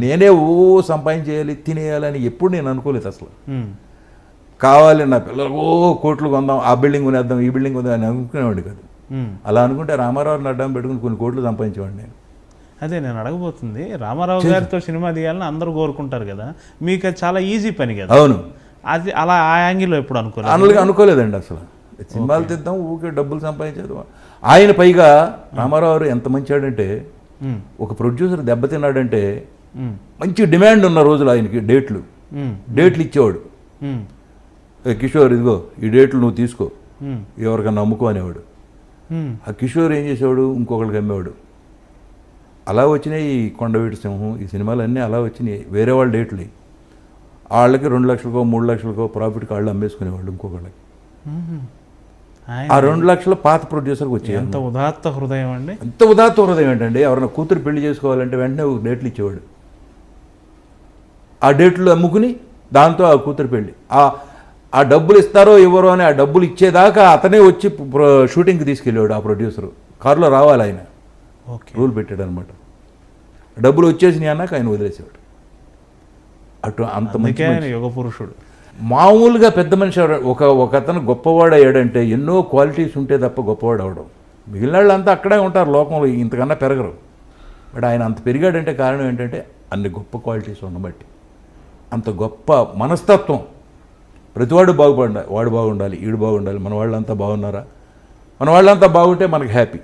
నేనే సంపాదించేయాలి తినేయాలని ఎప్పుడు నేను అనుకోలేదు అసలు. కావాలి నా పిల్లలు కోట్లు కొందాం, ఆ బిల్డింగ్ కొనేద్దాం, ఈ బిల్డింగ్ కొందాం అని అనుకునేవాడిని కాదు. అలా అనుకుంటే రామారావుని అడ్డం పెట్టుకుని కొన్ని కోట్లు సంపాదించేవాడిని నేను. అదే నేను అడగబోతుంది, రామారావు గారితో సినిమా తీయాలని అందరూ కోరుకుంటారు కదా, మీకు అది చాలా ఈజీ పని కదా. అవును, అది అలా ఆ యాంగిల్లో ఎప్పుడు అనుకోలేదండి అసలు. సినిమాలు తీద్దాం, ఊరికే డబ్బులు సంపాదించేది. ఆయన పైగా రామారావు ఎంత మంచివాడంటే, ఒక ప్రొడ్యూసర్ దెబ్బతిన్నాడంటే మంచి డిమాండ్ ఉన్న రోజులు ఆయనకి డేట్లు ఇచ్చేవాడు. కిషోర్ ఇదిగో ఈ డేట్లు నువ్వు తీసుకో, ఎవరికన్నా అమ్ముకో అనేవాడు. ఆ కిషోర్ ఏం చేసేవాడు, ఇంకొకరికి అమ్మేవాడు. అలా వచ్చినాయి ఈ కొండవీటి సింహం, ఈ సినిమాలన్నీ అలా వచ్చినాయి. వేరే వాళ్ళ డేట్లు వాళ్ళకి 2 లక్షలకో 3 లక్షలకో ప్రాఫిట్ వాళ్ళు అమ్మేసుకునేవాళ్ళు ఇంకొకళ్ళకి. ఆ 2 లక్షల పాత ప్రొడ్యూసర్కి వచ్చాయి. ఎంత ఉదాత్త హృదయం అండి. ఎంత ఉదాత్త హృదయం ఏంటండి. ఎవరైనా కూతురు పెళ్లి చేసుకోవాలంటే వెంటనే డేట్లు ఇచ్చేవాడు. ఆ డేట్లు అమ్ముకుని దాంతో ఆ కూతురు పెళ్లి, ఆ డబ్బులు ఇస్తారో ఇవ్వరో అని ఆ డబ్బులు ఇచ్చేదాకా అతనే వచ్చి షూటింగ్కి తీసుకెళ్ళేవాడు. ఆ ప్రొడ్యూసరు కారులో రావాలి, ఆయన రూల్ పెట్టాడు అనమాట. డబ్బులు వచ్చేసినాయి అన్నాక ఆయన వదిలేసేవాడు. అటు అంత మంచి యుగ పురుషుడు. మామూలుగా పెద్ద మనిషి ఒక అతను గొప్పవాడు అయ్యాడంటే ఎన్నో క్వాలిటీస్ ఉంటే తప్ప గొప్పవాడు అవడం. మిగిలిన వాళ్ళు అంతా అక్కడే ఉంటారు లోకంలో, ఇంతకన్నా పెరగరు. బట్ ఆయన అంత పెరిగాడంటే కారణం ఏంటంటే అన్ని గొప్ప క్వాలిటీస్ ఉన్నబట్టి. అంత గొప్ప మనస్తత్వం. ప్రతివాడు వాడు బాగుండాలి, ఈడు బాగుండాలి, మన వాళ్ళంతా బాగున్నారా, మన వాళ్ళంతా బాగుంటే మనకి హ్యాపీ.